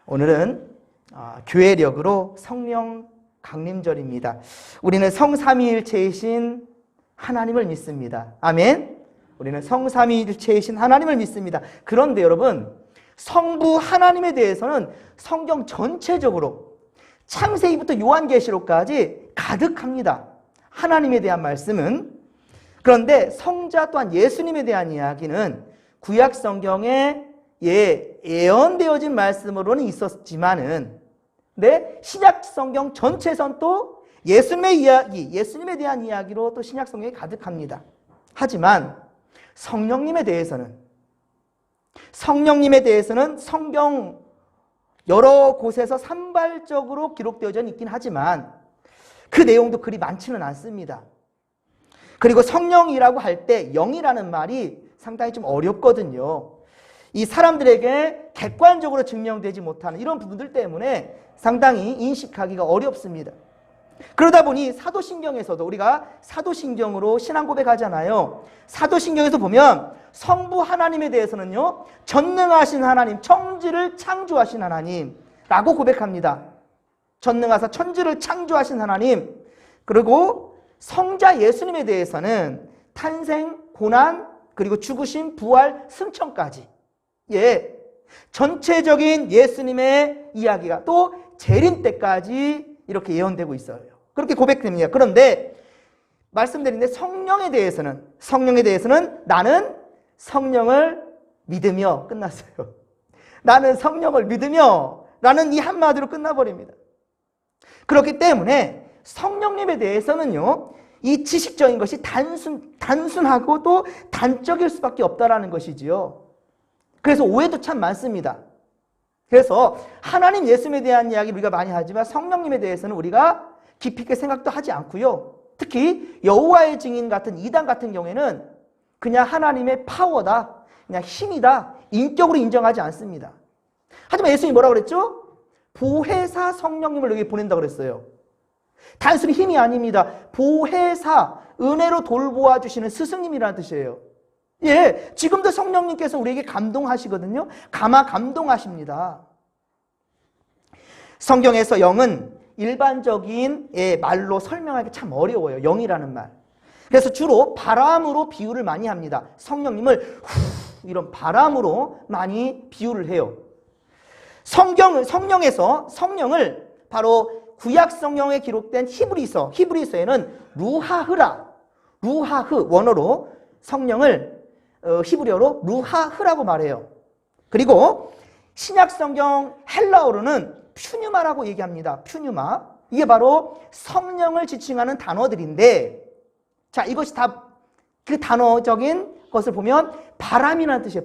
오늘은 교회력으로 성령 강림절입니다. 우리는 성삼위일체이신 하나님을 믿습니다. 아멘. 우리는 성삼위일체이신 하나님을 믿습니다. 그런데 여러분, 성부 하나님에 대해서는 성경 전체적으로 창세기부터 요한계시록까지 가득합니다. 하나님에 대한 말씀은. 그런데 성자 또한 예수님에 대한 이야기는 구약 성경에 예언되어진 말씀으로는 있었지만은, 네, 신약 성경 전체선 또 예수님의 이야기, 예수님에 대한 이야기로 또 신약 성경이 가득합니다. 하지만 성령님에 대해서는 성경 여러 곳에서 산발적으로 기록되어져 있긴 하지만 그 내용도 그리 많지는 않습니다. 그리고 성령이라고 할 때 영이라는 말이 상당히 좀 어렵거든요. 이 사람들에게 객관적으로 증명되지 못하는 이런 부분들 때문에 상당히 인식하기가 어렵습니다. 그러다 보니 사도신경에서도, 우리가 사도신경으로 신앙 고백하잖아요. 사도신경에서 보면 성부 하나님에 대해서는요, 전능하신 하나님, 천지를 창조하신 하나님라고 고백합니다. 전능하사 천지를 창조하신 하나님. 그리고 성자 예수님에 대해서는 탄생, 고난, 그리고 죽으심, 부활, 승천까지, 전체적인 예수님의 이야기가 또 재림 때까지 이렇게 예언되고 있어요. 그렇게 고백됩니다. 그런데 말씀드린데 성령에 대해서는 나는 성령을 믿으며 끝났어요. 나는 성령을 믿으며 라는 이 한마디로 끝나버립니다. 그렇기 때문에 성령님에 대해서는요, 이 지식적인 것이 단순하고 또 단적일 수밖에 없다라는 것이지요. 그래서 오해도 참 많습니다. 그래서 하나님 예수님에 대한 이야기 우리가 많이 하지만 성령님에 대해서는 우리가 깊이 있게 생각도 하지 않고요. 특히 여호와의 증인 같은 이단 같은 경우에는 그냥 하나님의 파워다, 그냥 힘이다, 인격으로 인정하지 않습니다. 하지만 예수님이 뭐라고 그랬죠? 보혜사 성령님을 여기 보낸다고 그랬어요. 단순히 힘이 아닙니다. 보혜사, 은혜로 돌보아 주시는 스승님이라는 뜻이에요. 지금도 성령님께서 우리에게 감동하시거든요. 감동하십니다. 성경에서 영은 일반적인 말로 설명하기 참 어려워요. 영이라는 말. 그래서 주로 바람으로 비유를 많이 합니다. 성령님을 이런 바람으로 많이 비유를 해요. 성령에서 성령을 바로 구약 성경에 기록된 히브리서에는 루하흐 원어로 성령을 히브리어로 루하흐라고 말해요. 그리고 신약 성경 헬라어로는 푸뉴마라고 얘기합니다. 푸뉴마. 이게 바로 성령을 지칭하는 단어들인데, 자, 이것이 다 그 단어적인 것을 보면 바람이라는 뜻이에요.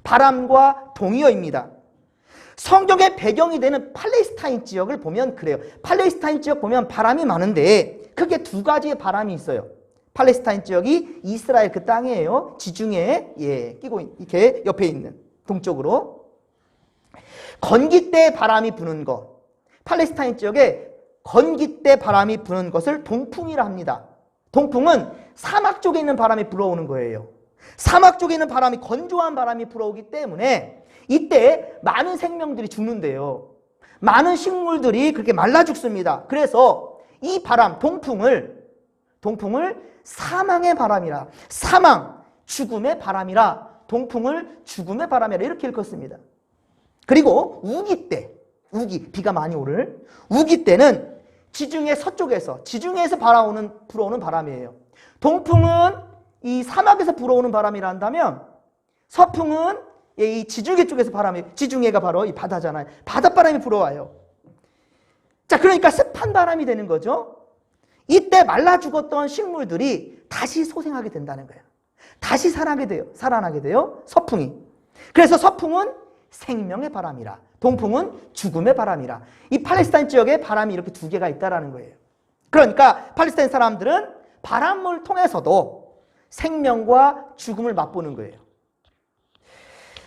바람과 동의어입니다. 성경의 배경이 되는 팔레스타인 지역을 보면 그래요. 팔레스타인 지역 보면 바람이 많은데 크게 두 가지의 바람이 있어요. 팔레스타인 지역이 이스라엘 그 땅이에요. 지중해에 끼고 이렇게 옆에 있는 동쪽으로. 건기때 바람이 부는 것, 팔레스타인 지역에 건기때 바람이 부는 것을 동풍이라 합니다. 동풍은 사막 쪽에 있는 바람이 불어오는 거예요. 사막 쪽에 있는 바람이, 건조한 바람이 불어오기 때문에 이때 많은 생명들이 죽는데요. 많은 식물들이 그렇게 말라 죽습니다. 그래서 이 바람, 동풍을 사망의 바람이라, 사망, 죽음의 바람이라, 동풍을 죽음의 바람이라 이렇게 일컫습니다. 그리고 우기, 비가 많이 오를 우기 때는 지중해 서쪽에서, 지중해에서 불어오는 바람이에요. 동풍은 이 사막에서 불어오는 바람이라 한다면 서풍은 이 지중해 쪽에서 지중해가 바로 이 바다잖아요. 바닷바람이 불어와요. 자, 그러니까 습한 바람이 되는 거죠. 이때 말라 죽었던 식물들이 다시 소생하게 된다는 거예요. 다시 살아나게 돼요. 서풍이. 그래서 서풍은 생명의 바람이라, 동풍은 죽음의 바람이라. 이 팔레스타인 지역에 바람이 이렇게 두 개가 있다라는 거예요. 그러니까 팔레스타인 사람들은 바람을 통해서도 생명과 죽음을 맛보는 거예요.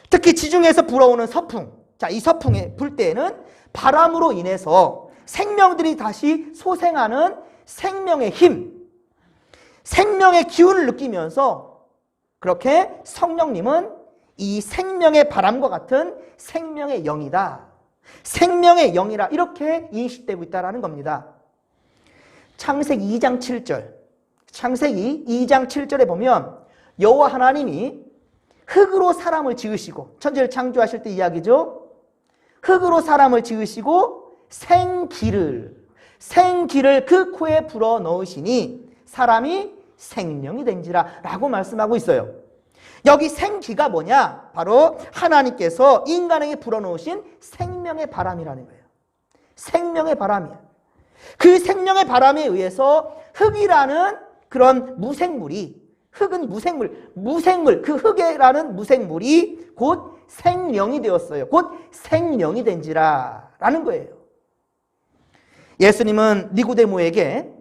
특히 지중해에서 불어오는 서풍. 자, 이 서풍에 불 때에는 바람으로 인해서 생명들이 다시 소생하는 생명의 힘, 생명의 기운을 느끼면서 그렇게 성령님은 이 생명의 바람과 같은 생명의 영이다. 생명의 영이라 이렇게 인식되고 있다는 겁니다. 창세기 2장 7절, 창세기 2장 7절에 보면 여호와 하나님이 흙으로 사람을 지으시고, 천지를 창조하실 때 이야기죠. 흙으로 사람을 지으시고 생기를 그 코에 불어 넣으시니 사람이 생명이 된지라 라고 말씀하고 있어요. 여기 생기가 뭐냐? 바로 하나님께서 인간에게 불어넣으신 생명의 바람이라는 거예요. 생명의 바람이야. 그 생명의 바람에 의해서 흙이라는 그런 무생물이, 흙은 무생물, 그 흙이라는 무생물이 곧 생명이 되었어요. 곧 생명이 된지라 라는 거예요. 예수님은 니고데모에게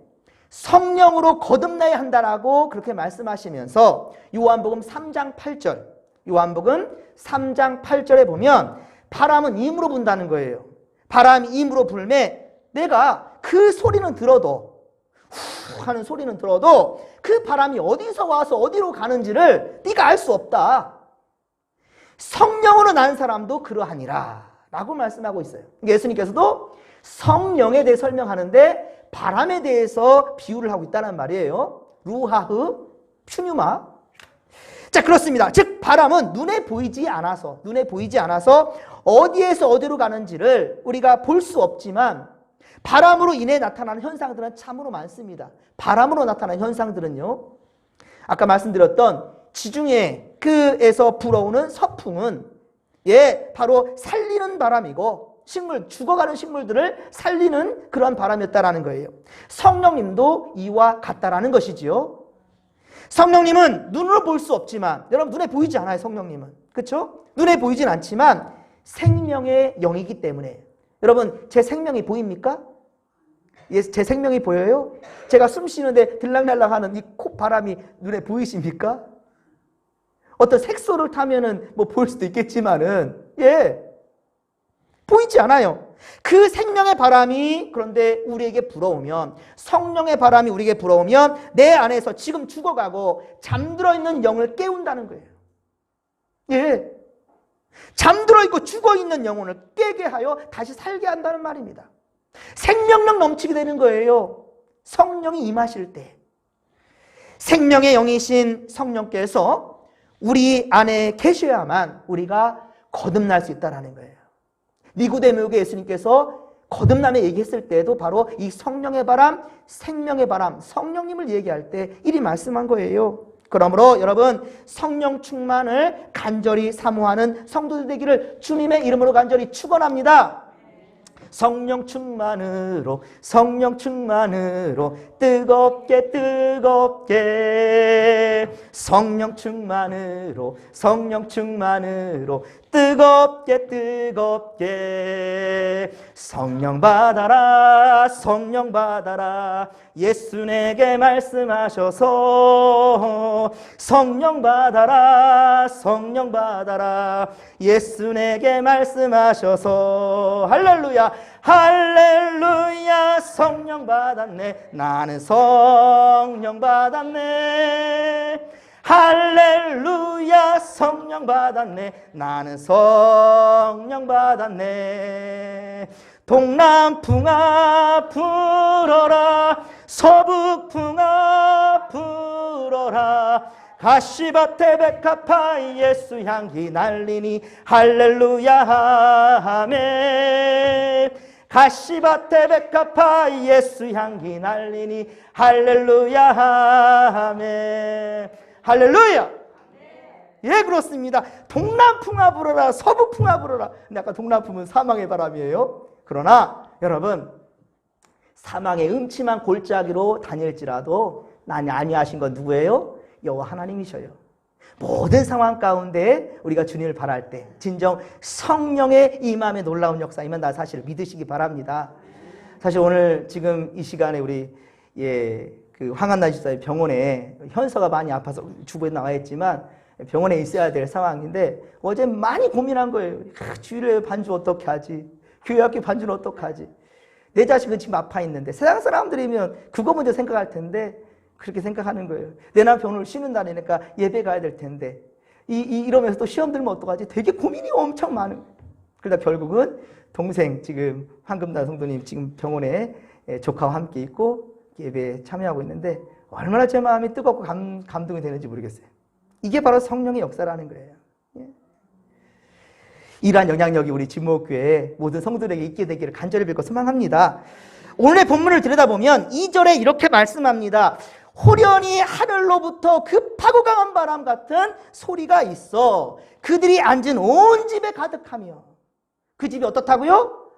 성령으로 거듭나야 한다라고 그렇게 말씀하시면서 요한복음 3장 8절에 보면 바람은 임으로 분다는 거예요. 바람이 임으로 불매 내가 그 소리는 들어도, 후 하는 소리는 들어도 그 바람이 어디서 와서 어디로 가는지를 네가 알 수 없다. 성령으로 난 사람도 그러하니라 라고 말씀하고 있어요. 예수님께서도 성령에 대해 설명하는데 바람에 대해서 비유를 하고 있다는 말이에요. 루하흐, 퓨뉴마. 자, 그렇습니다. 즉 바람은 눈에 보이지 않아서 어디에서 어디로 가는지를 우리가 볼 수 없지만 바람으로 인해 나타나는 현상들은 참으로 많습니다. 바람으로 나타나는 현상들은요, 아까 말씀드렸던 지중해 그에서 불어오는 서풍은 바로 살리는 바람이고 죽어가는 식물들을 살리는 그런 바람이었다라는 거예요. 성령님도 이와 같다라는 것이지요. 성령님은 눈으로 볼 수 없지만, 여러분 눈에 보이지 않아요. 성령님은, 그렇죠? 눈에 보이진 않지만 생명의 영이기 때문에. 여러분 제 생명이 보입니까? 제 생명이 보여요? 제가 숨 쉬는데 들락날락하는 이 콧바람이 눈에 보이십니까? 어떤 색소를 타면은 뭐 보일 수도 있겠지만은 보이지 않아요. 그 생명의 바람이 그런데 우리에게 불어오면, 성령의 바람이 우리에게 불어오면 내 안에서 지금 죽어가고 잠들어 있는 영을 깨운다는 거예요. 잠들어 있고 죽어 있는 영혼을 깨게 하여 다시 살게 한다는 말입니다. 생명력 넘치게 되는 거예요. 성령이 임하실 때. 생명의 영이신 성령께서 우리 안에 계셔야만 우리가 거듭날 수 있다는 거예요. 니고데모에게 예수님께서 거듭남에 얘기했을 때도 바로 이 성령의 바람, 생명의 바람, 성령님을 얘기할 때 이리 말씀한 거예요. 그러므로 여러분 성령 충만을 간절히 사모하는 성도들 되기를 주님의 이름으로 간절히 축원합니다. 성령 충만으로 뜨겁게 성령 충만으로 뜨겁게 성령 받아라 예수 내게 말씀하셔서 성령 받아라 예수 내게 말씀하셔서 할렐루야 성령 받았네 나는 성령 받았네 할렐루야 성령 받았네 나는 성령 받았네 동남풍아 불어라 서북풍아 불어라 가시밭에 백합화 예수 향기 날리니 할렐루야 아멘 가시밭에 백합화 예수 향기 날리니 할렐루야 아멘 할렐루야. 그렇습니다. 동남풍아 불어라 서북풍아 불어라. 근데 아까 동남풍은 사망의 바람이에요. 그러나 여러분 사망의 음침한 골짜기로 다닐지라도 나는 아니하신 건 누구예요? 여호와 하나님이셔요. 모든 상황 가운데 우리가 주님을 바랄 때 진정 성령의 임함의 놀라운 역사이면 나 사실 믿으시기 바랍니다. 사실 오늘 지금 이 시간에 우리 그 황한나 집사의 병원에 현서가 많이 아파서 주부에 나와 있지만 병원에 있어야 될 상황인데 어제 많이 고민한 거예요. 주일에 반주 어떻게 하지? 교회 학교 반주는 어떻게 하지? 내 자식은 지금 아파 있는데 세상 사람들이면 그거 먼저 생각할 텐데 그렇게 생각하는 거예요. 내 남편 오늘 쉬는 날이니까 예배 가야 될 텐데 이러면서 또 시험 들면 어떡하지? 되게 고민이 엄청 많은 거예요. 그러다 결국은 동생 지금 황금단 성도님 지금 병원에 조카와 함께 있고 예배에 참여하고 있는데 얼마나 제 마음이 뜨겁고 감동이 되는지 모르겠어요. 이게 바로 성령의 역사라는 거예요. 예. 이러한 영향력이 우리 진목교회 모든 성도들에게 있게 되기를 간절히 빌고 소망합니다. 오늘의 본문을 들여다보면 2절에 이렇게 말씀합니다. 호련히 하늘로부터 급하고 강한 바람 같은 소리가 있어 그들이 앉은 온 집에 가득하며, 그 집이 어떻다고요?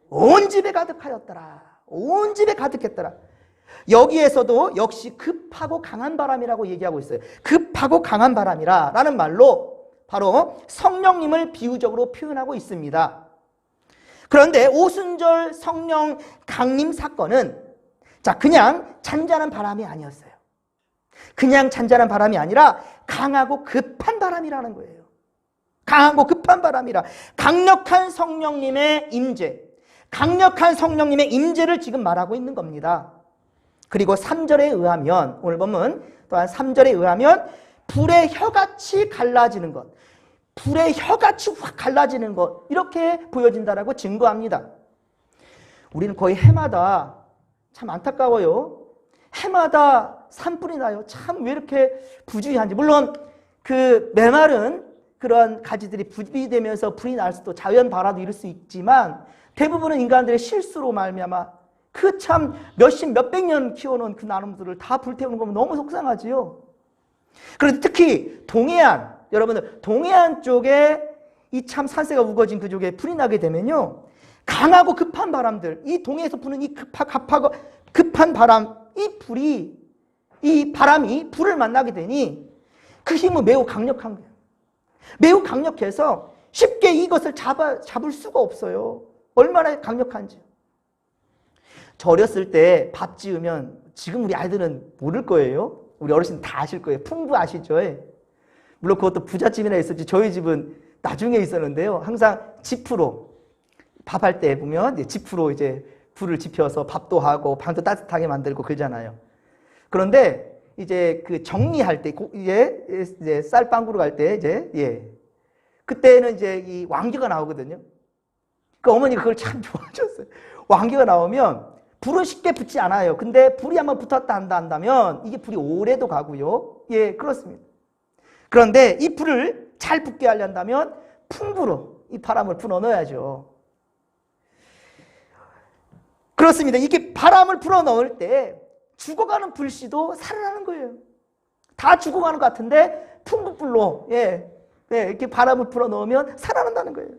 온 집에 가득하였더라. 온 집에 가득했더라. 여기에서도 역시 급하고 강한 바람이라고 얘기하고 있어요. 급하고 강한 바람이라 라는 말로 바로 성령님을 비유적으로 표현하고 있습니다. 그런데 오순절 성령 강림 사건은 그냥 잔잔한 바람이 아니었어요. 그냥 잔잔한 바람이 아니라 강하고 급한 바람이라는 거예요. 강하고 급한 바람이라. 강력한 성령님의 임재, 강력한 성령님의 임재를 지금 말하고 있는 겁니다. 그리고 3절에 의하면, 오늘 보면 또한 3절에 의하면 불의 혀같이 갈라지는 것, 불의 혀같이 확 갈라지는 것, 이렇게 보여진다라고 증거합니다. 우리는 거의 해마다, 참 안타까워요, 해마다 산불이 나요. 참 왜 이렇게 부주의한지. 물론 그 메마른 그런 가지들이 분비되면서 불이 날 수도, 자연 발화도 이룰 수 있지만 대부분은 인간들의 실수로 말미암아 그 참 몇백 년 키워놓은 그 나무들을 다 불태우는 거면 너무 속상하지요. 그런데 특히 동해안, 여러분들 동해안 쪽에 이 참 산세가 우거진 그쪽에 불이 나게 되면요, 강하고 급한 바람들, 이 동해에서 부는 이 급한 바람, 이 바람이 불을 만나게 되니 그 힘은 매우 강력한 거예요. 매우 강력해서 쉽게 이것을 잡을 수가 없어요. 얼마나 강력한지. 저 어렸을 때 밥 지으면, 지금 우리 아이들은 모를 거예요. 우리 어르신 다 아실 거예요. 풍부 아시죠? 물론 그것도 부잣집이나 있었지 저희 집은 나중에 있었는데요. 항상 지프로 밥할 때 보면 지프로 이제 불을 지펴서 밥도 하고 방도 따뜻하게 만들고 그러잖아요. 그런데 이제 그 정리할 때, 이제 쌀빵구로 갈 때 그때는 이제 이 왕겨가 나오거든요. 그 어머니가 그걸 참 좋아하셨어요. 왕겨가 나오면 불은 쉽게 붙지 않아요. 근데 불이 한번 붙었다 한다면 이게 불이 오래도 가고요. 그렇습니다. 그런데 이 불을 잘 붙게 하려면 풍부로 이 바람을 불어 넣어야죠. 그렇습니다. 이게 바람을 불어 넣을 때 죽어가는 불씨도 살아나는 거예요. 다 죽어가는 것 같은데 풍부불로 이렇게 바람을 불어 넣으면 살아난다는 거예요.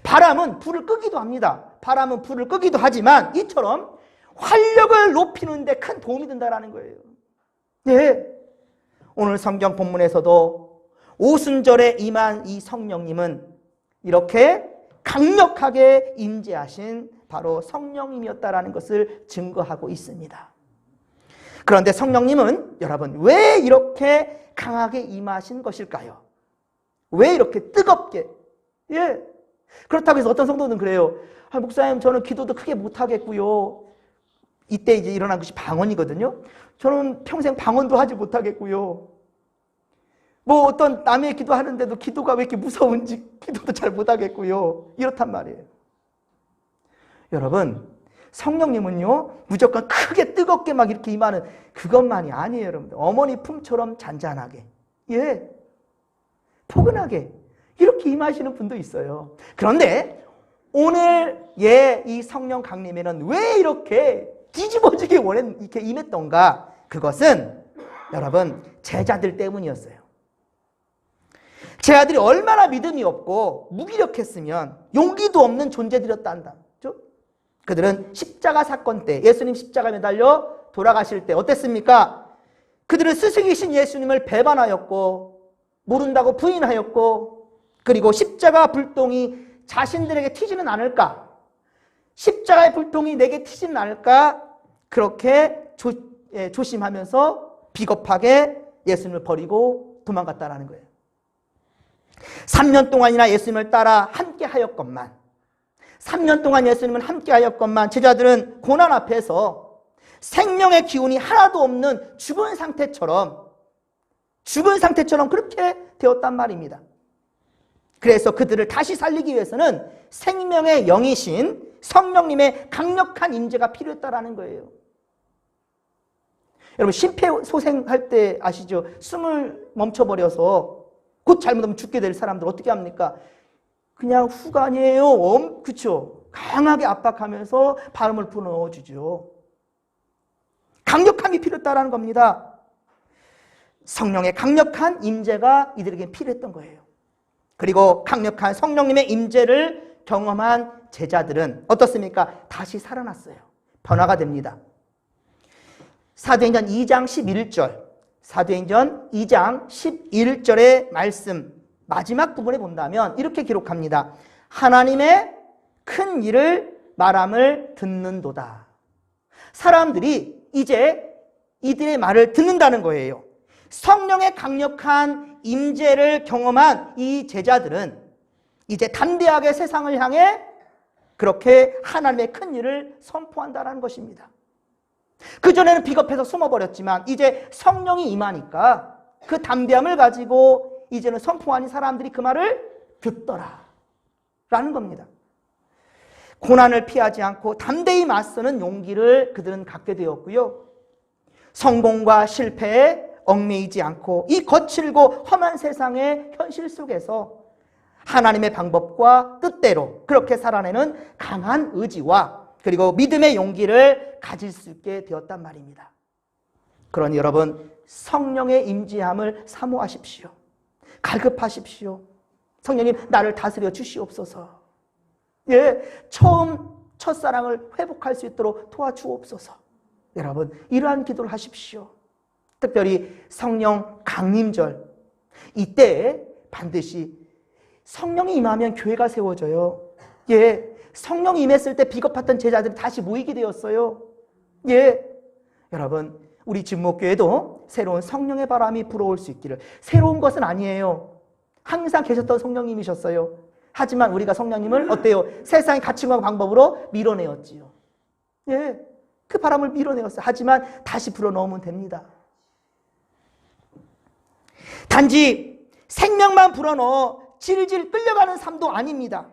바람은 불을 끄기도 합니다. 바람은 불을 끄기도 하지만 이처럼 활력을 높이는 데 큰 도움이 된다는 거예요. 오늘 성경 본문에서도 오순절에 임한 이 성령님은 이렇게 강력하게 임재하신 바로 성령님이었다라는 것을 증거하고 있습니다. 그런데 성령님은 여러분 왜 이렇게 강하게 임하신 것일까요? 왜 이렇게 뜨겁게? 그렇다고 해서 어떤 성도는 그래요. 목사님, 저는 기도도 크게 못하겠고요. 이때 이제 일어난 것이 방언이거든요. 저는 평생 방언도 하지 못하겠고요. 뭐 어떤 남의 기도하는데도 기도가 왜 이렇게 무서운지 기도도 잘 못하겠고요. 이렇단 말이에요. 여러분, 성령님은요 무조건 크게 뜨겁게 막 이렇게 임하는 그것만이 아니에요. 여러분들, 어머니 품처럼 잔잔하게, 포근하게 이렇게 임하시는 분도 있어요. 그런데 오늘 이 성령 강림에는 왜 이렇게 뒤집어지게 이렇게 임했던가? 그것은 여러분 제자들 때문이었어요. 제자들이 얼마나 믿음이 없고 무기력했으면 용기도 없는 존재들이었다 한다. 그들은 십자가 사건 때, 예수님 십자가에 매달려 돌아가실 때 어땠습니까? 그들은 스승이신 예수님을 배반하였고 모른다고 부인하였고, 그리고 십자가 불똥이 자신들에게 튀지는 않을까, 십자가의 불똥이 내게 튀지는 않을까, 그렇게 조심하면서 비겁하게 예수님을 버리고 도망갔다라는 거예요. 3년 동안이나 예수님을 따라 함께 하였건만, 3년 동안 예수님은 함께 하였건만 제자들은 고난 앞에서 생명의 기운이 하나도 없는 죽은 상태처럼 그렇게 되었단 말입니다. 그래서 그들을 다시 살리기 위해서는 생명의 영이신 성령님의 강력한 임재가 필요했다라는 거예요. 여러분 심폐소생할 때 아시죠? 숨을 멈춰버려서 곧 잘못하면 죽게 될 사람들 어떻게 합니까? 그냥 후간이에요. 그렇죠? 강하게 압박하면서 발음을 불어넣어주죠. 강력함이 필요했다라는 겁니다. 성령의 강력한 임재가 이들에게 필요했던 거예요. 그리고 강력한 성령님의 임재를 경험한 제자들은 어떻습니까? 다시 살아났어요. 변화가 됩니다. 사도행전 2장 11절, 사도행전 2장 11절의 말씀 마지막 부분에 본다면 이렇게 기록합니다. 하나님의 큰 일을 말함을 듣는도다. 사람들이 이제 이들의 말을 듣는다는 거예요. 성령의 강력한 임재를 경험한 이 제자들은 이제 담대하게 세상을 향해 그렇게 하나님의 큰 일을 선포한다는 것입니다. 그전에는 비겁해서 숨어버렸지만 이제 성령이 임하니까 그 담대함을 가지고 이제는 선포하니 사람들이 그 말을 듣더라 라는 겁니다. 고난을 피하지 않고 담대히 맞서는 용기를 그들은 갖게 되었고요. 성공과 실패에 얽매이지 않고 이 거칠고 험한 세상의 현실 속에서 하나님의 방법과 뜻대로 그렇게 살아내는 강한 의지와 그리고 믿음의 용기를 가질 수 있게 되었단 말입니다. 그러니 여러분 성령의 임재함을 사모하십시오. 갈급하십시오. 성령님 나를 다스려 주시옵소서. 처음 첫사랑을 회복할 수 있도록 도와주옵소서. 여러분 이러한 기도를 하십시오. 특별히 성령 강림절 이때 반드시 성령이 임하면 교회가 세워져요. 성령이 임했을 때 비겁했던 제자들이 다시 모이게 되었어요. 여러분 우리 진목교회도 새로운 성령의 바람이 불어올 수 있기를. 새로운 것은 아니에요. 항상 계셨던 성령님이셨어요. 하지만 우리가 성령님을 어때요? 세상의 가치관과 방법으로 밀어내었지요. 그 바람을 밀어내었어요. 하지만 다시 불어넣으면 됩니다. 단지 생명만 불어넣어 질질 끌려가는 삶도 아닙니다.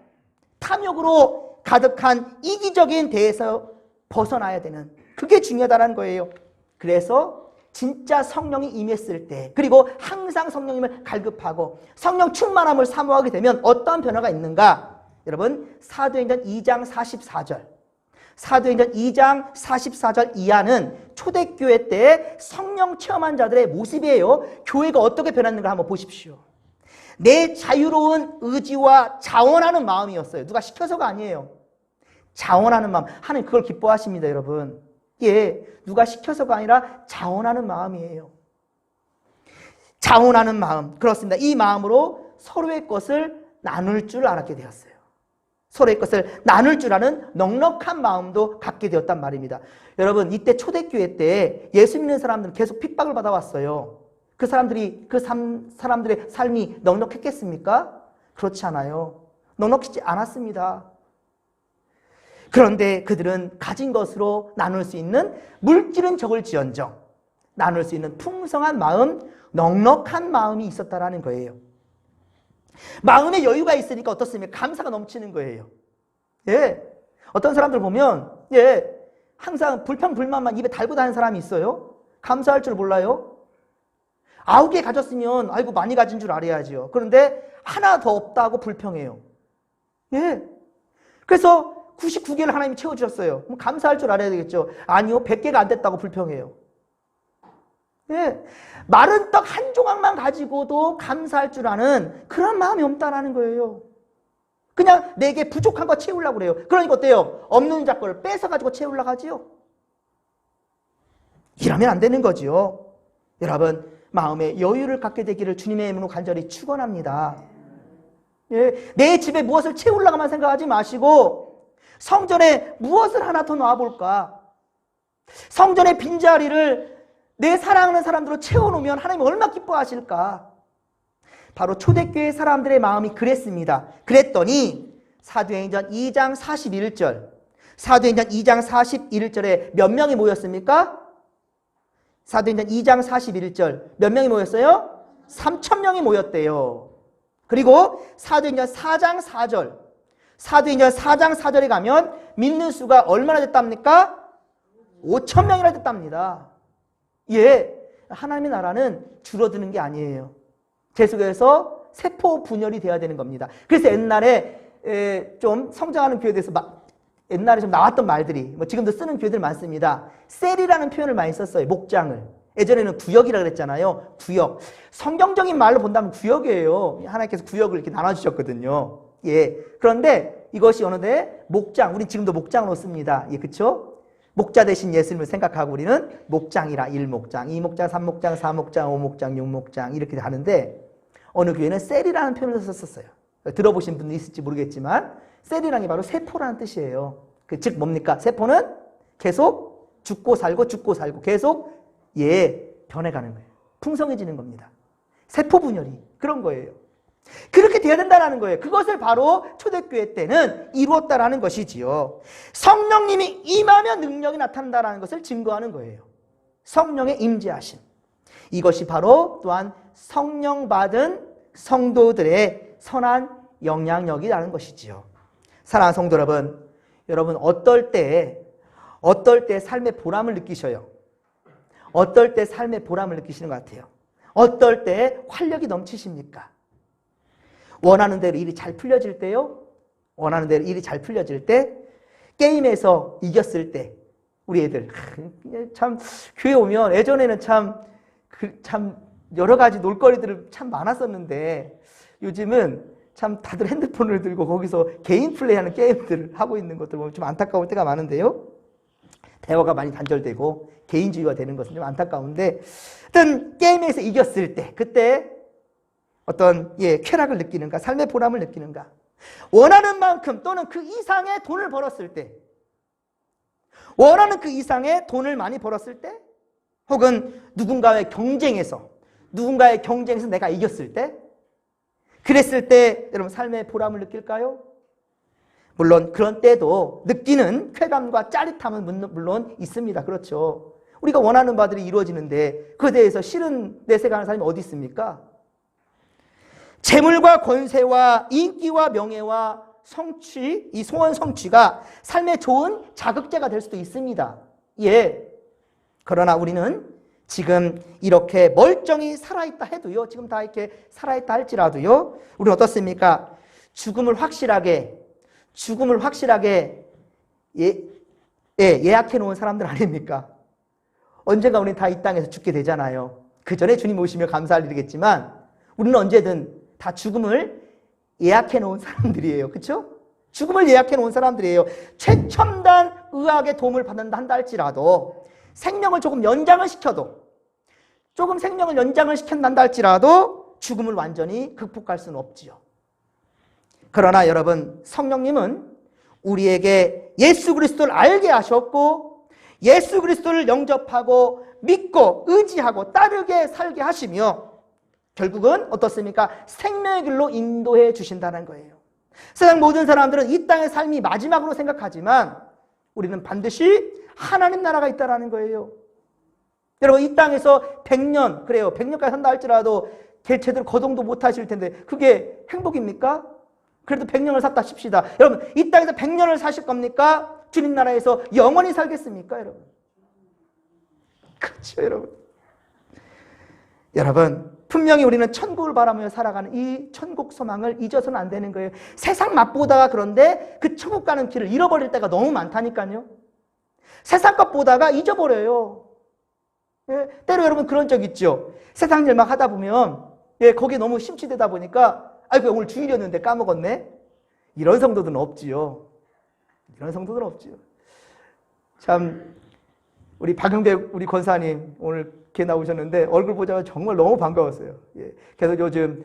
탐욕으로 가득한 이기적인 데에서 벗어나야 되는 그게 중요하다는 거예요. 그래서 진짜 성령이 임했을 때 그리고 항상 성령님을 갈급하고 성령 충만함을 사모하게 되면 어떤 변화가 있는가? 여러분 사도행전 2장 44절 사도행전 2장 44절 이하는 초대교회 때 성령 체험한 자들의 모습이에요. 교회가 어떻게 변했는가 한번 보십시오. 내 자유로운 의지와 자원하는 마음이었어요. 누가 시켜서가 아니에요. 자원하는 마음. 하나님 그걸 기뻐하십니다, 여러분. 누가 시켜서가 아니라 자원하는 마음이에요. 자원하는 마음. 그렇습니다. 이 마음으로 서로의 것을 나눌 줄 알았게 되었어요. 서로의 것을 나눌 줄 아는 넉넉한 마음도 갖게 되었단 말입니다. 여러분 이때 초대교회 때 예수 믿는 사람들은 계속 핍박을 받아왔어요. 그 사람들의 삶이 넉넉했겠습니까? 그렇지 않아요. 넉넉하지 않았습니다. 그런데 그들은 가진 것으로 나눌 수 있는 물질은 적을지언정 나눌 수 있는 풍성한 마음, 넉넉한 마음이 있었다라는 거예요. 마음의 여유가 있으니까 어떻습니까? 감사가 넘치는 거예요. 어떤 사람들 보면 항상 불평불만만 입에 달고 다니는 사람이 있어요. 감사할 줄 몰라요. 9개 가졌으면 아이고 많이 가진 줄 알아야지요. 그런데 하나 더 없다고 불평해요. 그래서 99개를 하나님이 채워주셨어요. 그럼 감사할 줄 알아야 되겠죠. 아니요 100개가 안 됐다고 불평해요. 마른 떡 한 조각만 가지고도 감사할 줄 아는 그런 마음이 없다라는 거예요. 그냥 내게 부족한 거 채우려고 그래요. 그러니까 어때요? 없는 자 거를 뺏어가지고 채우려고 하지요. 이러면 안 되는 거지요. 여러분 마음의 여유를 갖게 되기를 주님의 이름으로 간절히 축원합니다. 내 집에 무엇을 채우려고만 생각하지 마시고 성전에 무엇을 하나 더 놔볼까? 성전의 빈자리를 내 사랑하는 사람들로 채워놓으면 하나님 얼마나 기뻐하실까? 바로 초대교회 사람들의 마음이 그랬습니다. 그랬더니 사도행전 2장 41절 사도행전 2장 41절에 몇 명이 모였습니까? 사도행전 2장 41절 몇 명이 모였어요? 3,000명이 모였대요. 그리고 사도행전 4장 4절. 사도행전 4장 4절에 가면 믿는 수가 얼마나 됐답니까? 5천 명이나 됐답니다. 예, 하나님의 나라는 줄어드는 게 아니에요. 계속해서 세포 분열이 돼야 되는 겁니다. 그래서 옛날에 좀 성장하는 교회에 대해서 옛날에 좀 나왔던 말들이 뭐 지금도 쓰는 교회들 많습니다. 셀이라는 표현을 많이 썼어요. 목장을. 예전에는 구역이라고 그랬잖아요. 구역. 성경적인 말로 본다면 구역이에요. 하나님께서 구역을 이렇게 나눠주셨거든요. 예. 그런데 이것이 어느새 목장. 우린 지금도 목장으로 씁니다. 예, 그쵸? 목자 대신 예수님을 생각하고 우리는 목장이라 1목장, 2목장, 3목장, 4목장, 5목장, 6목장 이렇게 하는데 어느 교회는 셀이라는 표현을 썼었어요. 들어보신 분도 있을지 모르겠지만 셀이라는 게 바로 세포라는 뜻이에요. 즉 뭡니까? 세포는 계속 죽고 살고 죽고 살고 계속 변해가는 거예요. 풍성해지는 겁니다. 세포 분열이 그런 거예요. 그렇게 돼야 된다는 거예요. 그것을 바로 초대교회 때는 이루었다라는 것이지요. 성령님이 임하면 능력이 나타난다는 것을 증거하는 거예요. 성령의 임재하심. 이것이 바로 또한 성령 받은 성도들의 선한 영향력이라는 것이지요. 사랑하는 성도 여러분 어떨 때 삶의 보람을 느끼셔요? 어떨 때 삶의 보람을 느끼시는 것 같아요? 어떨 때 활력이 넘치십니까? 원하는 대로 일이 잘 풀려질 때요? 원하는 대로 일이 잘 풀려질 때? 게임에서 이겼을 때? 우리 애들 참 교회 오면 예전에는 참 여러 가지 놀거리들을 참 많았었는데 요즘은 참 다들 핸드폰을 들고 거기서 개인 플레이하는 게임들을 하고 있는 것들 보면 좀 안타까울 때가 많은데요. 대화가 많이 단절되고 개인주의가 되는 것은 좀 안타까운데 어떤 게임에서 이겼을 때 그때 어떤 쾌락을 느끼는가, 삶의 보람을 느끼는가, 원하는 만큼 또는 그 이상의 돈을 벌었을 때, 원하는 그 이상의 돈을 많이 벌었을 때, 혹은 누군가의 경쟁에서 내가 이겼을 때, 그랬을 때 여러분 삶의 보람을 느낄까요? 물론 그런 때도 느끼는 쾌감과 짜릿함은 물론 있습니다. 그렇죠. 우리가 원하는 바들이 이루어지는데 그에 대해서 싫은 내색하는 사람이 어디 있습니까? 재물과 권세와 인기와 명예와 성취, 이 소원 성취가 삶의 좋은 자극제가 될 수도 있습니다. 그러나 우리는 지금 이렇게 멀쩡히 살아있다 해도요, 지금 다 이렇게 살아있다 할지라도요, 우리는 어떻습니까? 죽음을 확실하게 예약해 놓은 사람들 아닙니까? 언젠가 우리는 다 이 땅에서 죽게 되잖아요. 그 전에 주님 오시면 감사할 일이겠지만 우리는 언제든 다 죽음을 예약해 놓은 사람들이에요. 그렇죠? 죽음을 예약해 놓은 사람들이에요. 최첨단 의학의 도움을 받는다 한다 할지라도 생명을 조금 연장을 시켜도 시킨다 할지라도 죽음을 완전히 극복할 수는 없지요. 그러나 여러분 성령님은 우리에게 예수 그리스도를 알게 하셨고 예수 그리스도를 영접하고 믿고 의지하고 따르게 살게 하시며 결국은 어떻습니까? 생명의 길로 인도해 주신다는 거예요. 세상 모든 사람들은 이 땅의 삶이 마지막으로 생각하지만 우리는 반드시 하나님 나라가 있다는 거예요. 여러분 이 땅에서 100년, 그래요. 100년까지 산다 할지라도 제대로 거동도 못 하실 텐데 그게 행복입니까? 그래도 100년을 샀다 칩시다. 여러분 이 땅에서 100년을 사실 겁니까? 주님 나라에서 영원히 살겠습니까? 여러분. 그렇죠 여러분. 여러분 분명히 우리는 천국을 바라며 살아가는 이 천국 소망을 잊어서는 안 되는 거예요. 세상 맛보다가 그런데 그 천국 가는 길을 잃어버릴 때가 너무 많다니까요. 세상 것 보다가 잊어버려요. 때로 여러분 그런 적 있죠. 세상 일 막 하다 보면 거기에 너무 심취되다 보니까 아이고 오늘 주일이었는데 까먹었네. 이런 성도들은 없지요. 참 우리 박영배 우리 권사님 오늘 이렇게 나오셨는데 얼굴 보자마자 정말 너무 반가웠어요. 그래서 요즘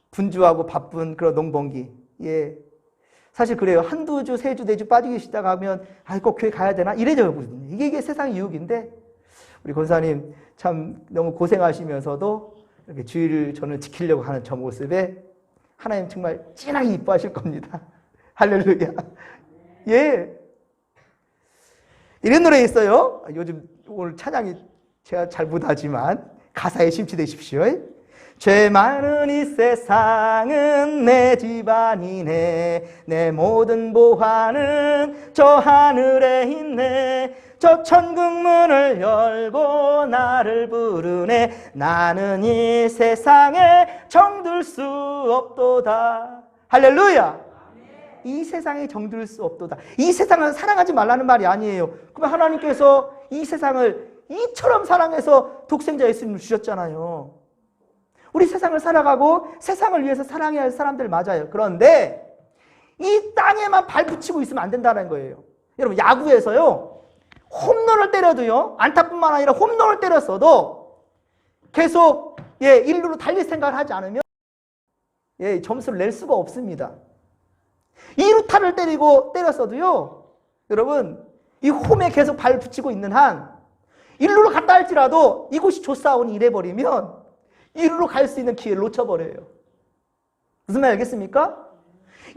분주하고 바쁜 그런 농번기. 사실 그래요. 한두 주, 세 주, 네 주 빠지기 시작하면 꼭 교회 가야 되나? 이래저거든요. 이게 세상의 유혹인데 우리 권사님 참 너무 고생하시면서도 이렇게 주의를 저는 지키려고 하는 저 모습에 하나님 정말 진하게 이뻐하실 겁니다. 할렐루야. 이런 노래 있어요. 요즘 오늘 찬양이 제가 잘 못하지만 가사에 심취되십시오. 죄 많은 이 세상은 내 집안이네. 내 모든 보화는 저 하늘에 있네. 저 천국 문을 열고 나를 부르네. 나는 이 세상에 정들 수 없도다. 할렐루야. 이 세상에 정들 수 없도다. 이 세상을 사랑하지 말라는 말이 아니에요. 그러면 하나님께서 이 세상을 이처럼 사랑해서 독생자 예수님을 주셨잖아요. 우리 세상을 살아가고 세상을 위해서 사랑해야 할 사람들 맞아요. 그런데 이 땅에만 발 붙이고 있으면 안 된다는 거예요. 여러분, 야구에서요, 홈런을 때려도요, 안타뿐만 아니라 홈런을 때렸어도 계속 1루로 달릴 생각을 하지 않으면 점수를 낼 수가 없습니다. 2루타를 때렸어도요, 여러분, 이 홈에 계속 발 붙이고 있는 한 1루로 갔다 할지라도 이곳이 조사원이 이래버리면 1루로 갈 수 있는 기회를 놓쳐버려요. 무슨 말 알겠습니까?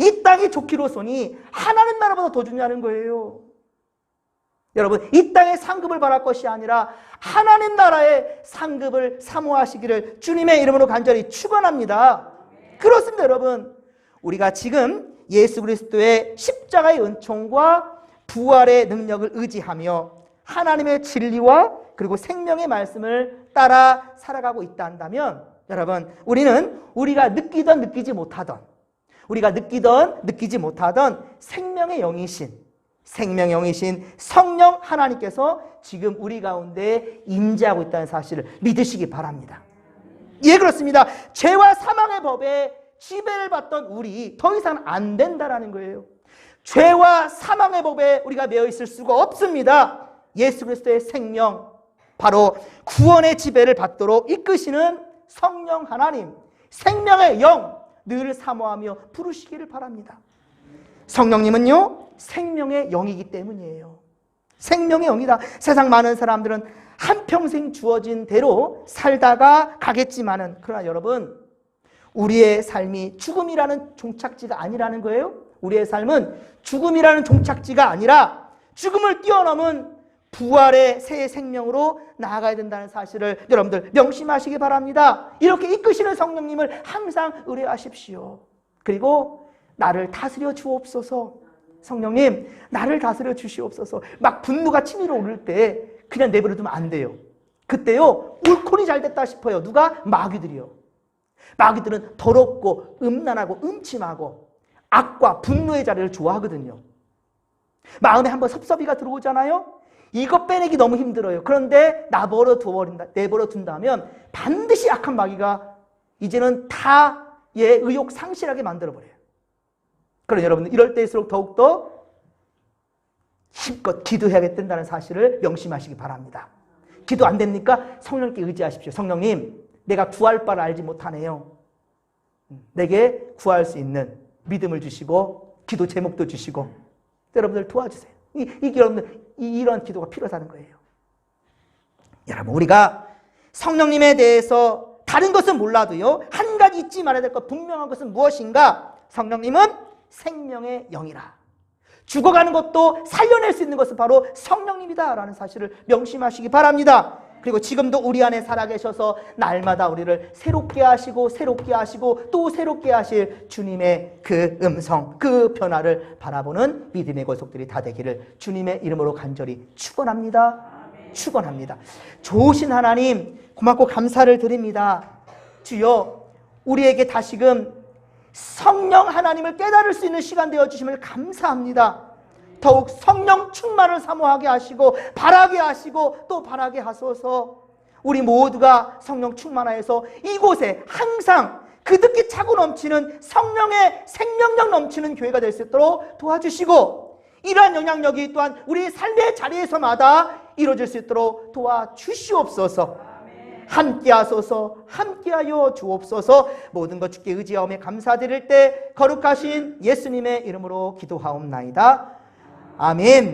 이 땅이 좋기로서니 하나님 나라보다 더 중요한 거예요. 여러분, 이 땅의 상급을 바랄 것이 아니라 하나님 나라의 상급을 사모하시기를 주님의 이름으로 간절히 축원합니다. 그렇습니다, 여러분. 우리가 지금 예수 그리스도의 십자가의 은총과 부활의 능력을 의지하며 하나님의 진리와 그리고 생명의 말씀을 따라 살아가고 있다 한다면, 여러분, 우리는 우리가 느끼던 느끼지 못하던, 우리가 느끼던 느끼지 못하던 생명의 영이신 성령 하나님께서 지금 우리 가운데 임재하고 있다는 사실을 믿으시기 바랍니다. 예, 그렇습니다. 죄와 사망의 법에 지배를 받던 우리 더 이상 안 된다라는 거예요. 죄와 사망의 법에 우리가 매여 있을 수가 없습니다. 예수 그리스도의 생명, 바로 구원의 지배를 받도록 이끄시는 성령 하나님, 생명의 영 늘 사모하며 부르시기를 바랍니다. 성령님은요, 생명의 영이기 때문이에요. 생명의 영이다. 세상 많은 사람들은 한평생 주어진 대로 살다가 가겠지만은, 그러나 여러분, 우리의 삶이 죽음이라는 종착지가 아니라는 거예요. 우리의 삶은 죽음이라는 종착지가 아니라 죽음을 뛰어넘은 부활의 새 생명으로 나아가야 된다는 사실을 여러분들 명심하시기 바랍니다. 이렇게 이끄시는 성령님을 항상 의뢰하십시오. 그리고 나를 다스려 주옵소서. 성령님, 나를 다스려 주시옵소서. 막 분노가 치밀어 오를 때 그냥 내버려 두면 안 돼요. 그때요, 옳코니 잘 됐다 싶어요. 누가? 마귀들이요. 마귀들은 더럽고 음란하고 음침하고 악과 분노의 자리를 좋아하거든요. 마음에 한번 섭섭이가 들어오잖아요. 이거 빼내기 너무 힘들어요. 그런데 내버려 둔다면 반드시 악한 마귀가 이제는 다 의욕 상실하게 만들어버려요. 그러나 여러분, 이럴 때일수록 더욱더 힘껏 기도해야 된다는 사실을 명심하시기 바랍니다. 기도 안 됩니까? 성령님께 의지하십시오. 성령님, 내가 구할 바를 알지 못하네요. 내게 구할 수 있는 믿음을 주시고 기도 제목도 주시고 여러분들 도와주세요. 여러분들 이런 기도가 필요하다는 거예요. 여러분, 우리가 성령님에 대해서 다른 것은 몰라도요, 한 가지 잊지 말아야 될 것, 분명한 것은 무엇인가? 성령님은 생명의 영이라. 죽어가는 것도 살려낼 수 있는 것은 바로 성령님이다라는 사실을 명심하시기 바랍니다. 그리고 지금도 우리 안에 살아계셔서 날마다 우리를 새롭게 하시고 또 새롭게 하실 주님의 그 음성, 그 변화를 바라보는 믿음의 권속들이 다 되기를 주님의 이름으로 간절히 축원합니다. 축원합니다. 좋으신 하나님, 고맙고 감사를 드립니다. 주여, 우리에게 다시금 성령 하나님을 깨달을 수 있는 시간 되어주심을 감사합니다. 더욱 성령 충만을 사모하게 하시고 바라게 하시고 또 바라게 하소서. 우리 모두가 성령 충만하여서 이곳에 항상 그득히 차고 넘치는 성령의 생명력 넘치는 교회가 될 수 있도록 도와주시고, 이러한 영향력이 또한 우리 삶의 자리에서마다 이루어질 수 있도록 도와주시옵소서. 함께하소서. 함께하여 주옵소서. 모든 것 주께 의지하오며 감사드릴 때 거룩하신 예수님의 이름으로 기도하옵나이다. 아멘.